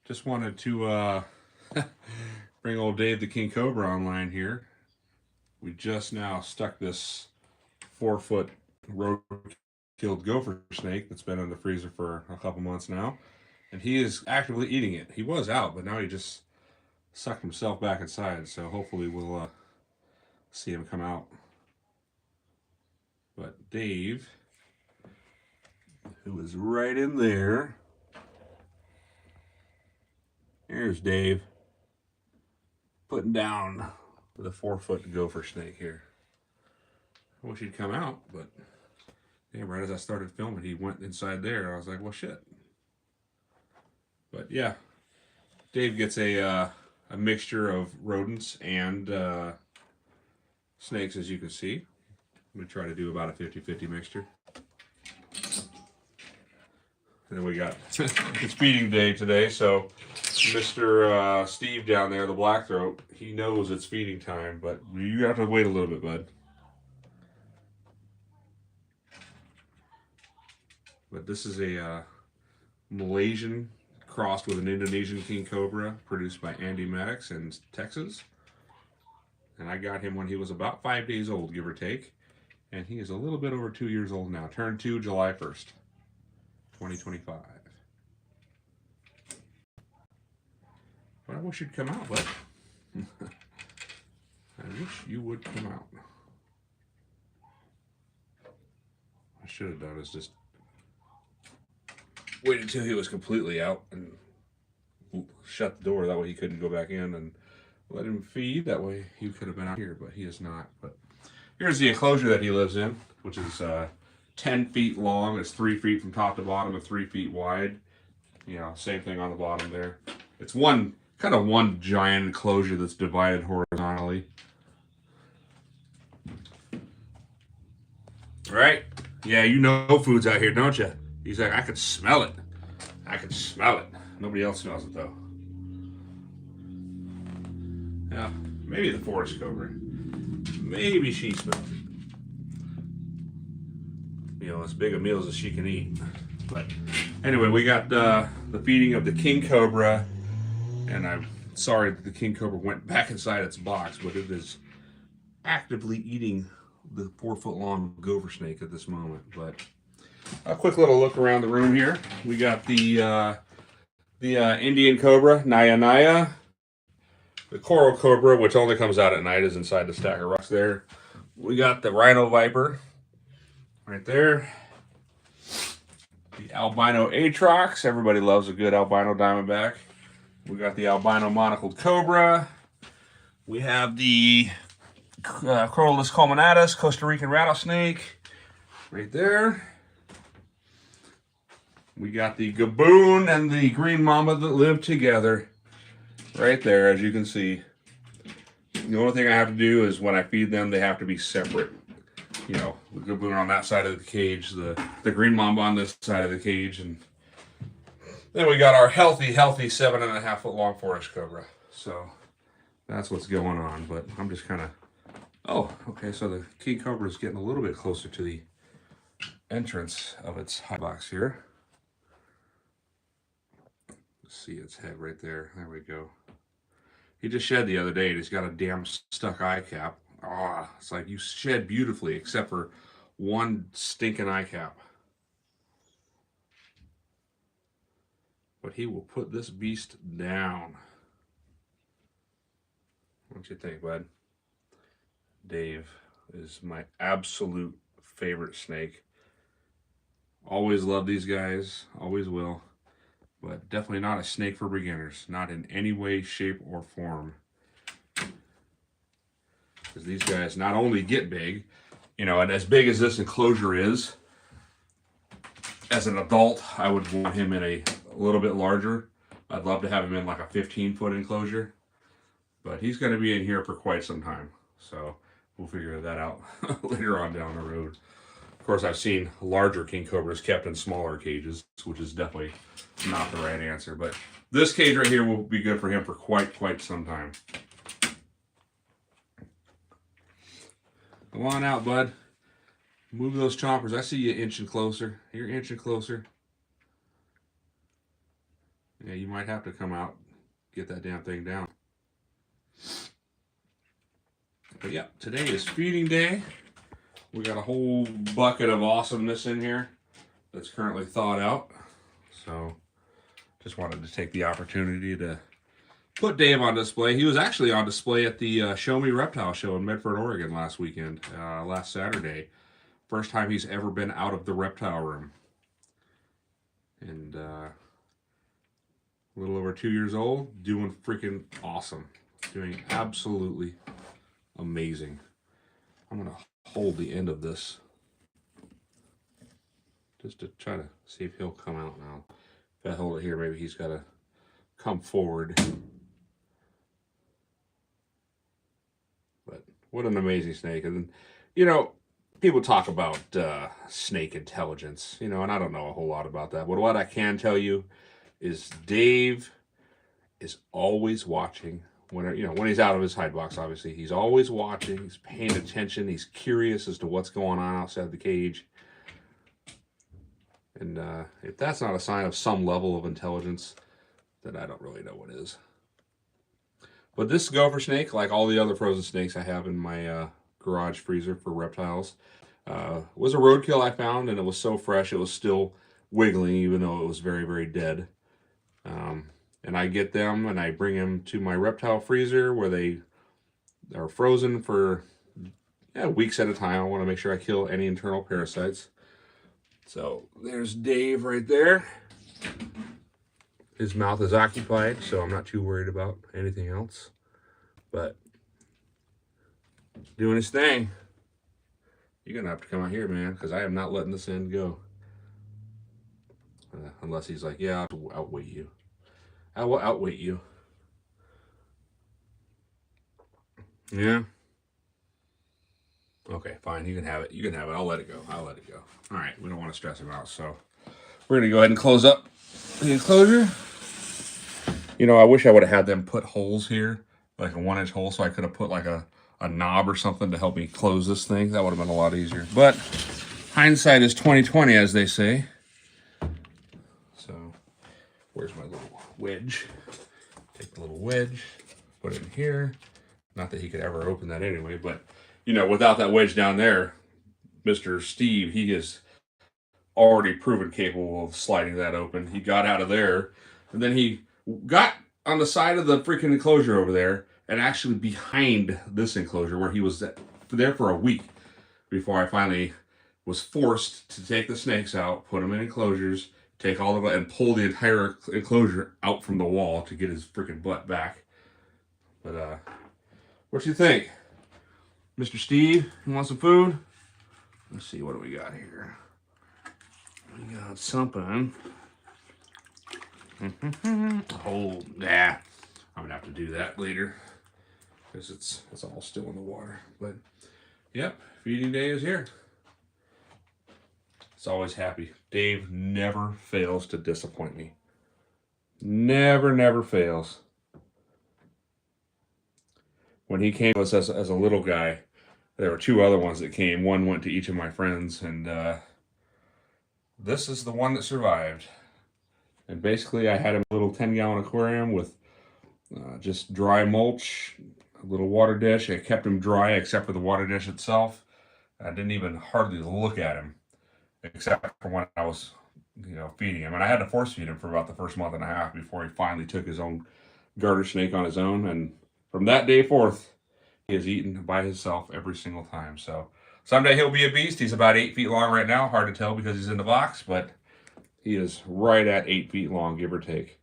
Just wanted to bring old Dave the King Cobra online here. We just now stuck this 4-foot road-killed gopher snake that's been in the freezer for a couple months now, and he is actively eating it. He was out, but now he just sucked himself back inside, so hopefully we'll see him come out. But Dave, who is right in there, here's Dave putting down the 4-foot gopher snake here. I wish he'd come out, but yeah, right as I started filming, he went inside there. I was like, well, shit. But yeah, Dave gets a mixture of rodents and snakes, as you can see. I'm going to try to do about a 50-50 mixture. And then we got, it's feeding day today, so Mr. Steve down there, the blackthroat, he knows it's feeding time, but you have to wait a little bit, bud. But this is a Malaysian crossed with an Indonesian king cobra produced by Andy Maddox in Texas. And I got him when he was about 5 days old, give or take. And he is a little bit over 2 years old now. Turned 2 July 1st, 2025. But I wish you'd come out, bud. I wish you would come out. I should have done is just waited until he was completely out and shut the door. That way he couldn't go back in, and let him feed. That way he could have been out here, but he is not. But here's the enclosure that he lives in, which is 10 feet long. It's 3 feet from top to bottom and 3 feet wide. You know, same thing on the bottom there. It's one giant enclosure that's divided horizontally. Right? Yeah, you know food's out here, don't you? He's like, I can smell it. I can smell it. Nobody else smells it, though. Yeah, maybe the forest cobra. Maybe she smells it. You know, as big a meals as she can eat. But anyway, we got the feeding of the king cobra. And I'm sorry that the king cobra went back inside its box, but it is actively eating the 4-foot-long gopher snake at this moment. But a quick little look around the room here. We got the Indian cobra, Naya Naya. The coral cobra, which only comes out at night, is inside the stack of rocks there. We got the rhino viper right there. The albino atrox. Everybody loves a good albino diamondback. We got the albino monocled cobra. We have the Corolus culminatus, Costa Rican rattlesnake, right there. We got the gaboon and the green mamba that live together, right there, as you can see. The only thing I have to do is when I feed them, they have to be separate. You know, the gaboon on that side of the cage, the green mamba on this side of the cage, and then we got our healthy 7.5-foot long forest cobra. So that's what's going on. But I'm just kind of, oh, okay. So the king cobra is getting a little bit closer to the entrance of its hide box here. Let's see its head right there. There we go. He just shed the other day, and he's got a damn stuck eye cap. Ah, it's like you shed beautifully, except for one stinking eye cap. But he will put this beast down. What do you think, bud? Dave is my absolute favorite snake. Always love these guys, always will. But definitely not a snake for beginners. Not in any way, shape, or form. Because these guys not only get big, you know, and as big as this enclosure is, as an adult, I would want him in a little bit larger. I'd love to have him in like a 15-foot enclosure. But he's going to be in here for quite some time. So we'll figure that out later on down the road. Of course, I've seen larger king cobras kept in smaller cages, which is definitely not the right answer. But this cage right here will be good for him for quite some time. Come on out, bud. Move those chompers. I see you inching closer. You're inching closer. Yeah, you might have to come out, get that damn thing down. But yeah, today is feeding day. We got a whole bucket of awesomeness in here that's currently thawed out. So just wanted to take the opportunity to put Dave on display. He was actually on display at the Show Me Reptile Show in Medford, Oregon last weekend, last Saturday. First time he's ever been out of the reptile room. And a little over 2 years old, doing freaking awesome. Doing absolutely amazing. I'm going to hold the end of this just to try to see if he'll come out now. If I hold it here, maybe he's got to come forward. But what an amazing snake. And, you know, people talk about snake intelligence, you know, and I don't know a whole lot about that. But what I can tell you is Dave is always watching. When he's out of his hide box, obviously, he's always watching. He's paying attention. He's curious as to what's going on outside the cage. And if that's not a sign of some level of intelligence, then I don't really know what is. But this gopher snake, like all the other frozen snakes I have in my garage freezer for reptiles, was a roadkill I found, and it was so fresh it was still wiggling, even though it was very, very dead. And I get them and I bring them to my reptile freezer where they are frozen for weeks at a time. I want to make sure I kill any internal parasites. So there's Dave right there. His mouth is occupied, so I'm not too worried about anything else. But doing his thing. You're going to have to come out here, man, because I am not letting this end go. Unless he's like, yeah, I'll outweigh you. I will outweigh you. Yeah. Okay, fine. You can have it. You can have it. I'll let it go. I'll let it go. All right. We don't want to stress him out. So we're going to go ahead and close up the enclosure. You know, I wish I would have had them put holes here, like a 1-inch hole, so I could have put like a knob or something to help me close this thing. That would have been a lot easier. But hindsight is 20/20, as they say. So where's my little wedge? Take the little wedge, put it in here. Not that he could ever open that anyway, but you know, without that wedge down there, Mr. Steve, he is already proven capable of sliding that open. He got out of there, and then he got on the side of the freaking enclosure over there, and actually behind this enclosure where he was there for a week before I finally was forced to take the snakes out, put them in enclosures, take all of it, and pull the entire enclosure out from the wall to get his freaking butt back. But what you think, Mr. Steve? You want some food? Let's see, what do we got here? We got something. Oh, yeah. I'm gonna have to do that later because it's all still in the water. But yep, feeding day is here. It's always happy. Dave never fails to disappoint me. Never fails. When he came to us as a little guy, there were 2 other ones that came. One went to each of my friends, and this is the one that survived. And basically, I had a little 10-gallon aquarium with just dry mulch, a little water dish. I kept him dry except for the water dish itself. I didn't even hardly look at him, except for when I was, feeding him. And I had to force feed him for about the first month and a half before he finally took his own garter snake on his own. And from that day forth, he has eaten by himself every single time. So someday he'll be a beast. He's about 8 feet long right now. Hard to tell because he's in the box, but he is right at 8 feet long, give or take.